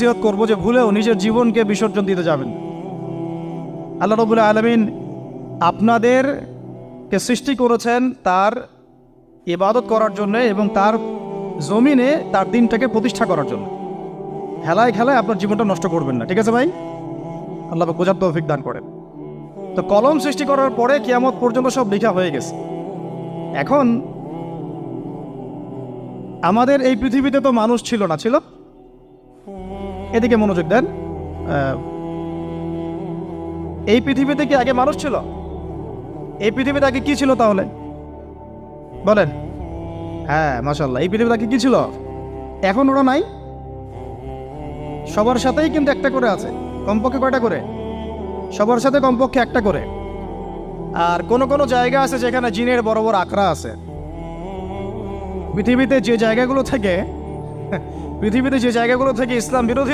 নসিহত করব যে ভুলেও নিজের জীবনকে বিসর্জন দিতে যাবেন। আল্লাহ রাব্বুল আলামিন আপনাদেরকে সৃষ্টি করেছেন তার ইবাদত করার জন্য এবং তার জমিনে তার দিনটাকে প্রতিষ্ঠা করার জন্য। হেলায় খেলায় আপনার জীবনটা নষ্ট করবেন না, ঠিক আছে ভাই? আল্লাহ পাক বোঝার তৌফিক দান করেন। তো কলম সৃষ্টি করার পরে কিয়ামত পর্যন্ত সব লেখা হয়ে গেছে। এখন আমাদের এই পৃথিবীতে তো মানুষ ছিল না, ছিল? এদিকে মনোযোগ দেন। এই পৃথিবীতে কি আগে মানুষ ছিল? এই পৃথিবীতে আগে কি ছিল তাহলে বলেন? হ্যাঁ, মাশাআল্লাহ। এই পৃথিবীতে আগে কি ছিল? এখন ওরা নাই? সবার সাথেই কিন্তু একটা করে আছে। কমপক্ষে কয়টা করে? সবার সাথে কমপক্ষে একটা করে। আর কোন কোন জায়গা আছে যেখানে জিনের বড় বড় আখড়া আছে। পৃথিবীতে যে জায়গাগুলো থেকে ইসলাম বিরোধী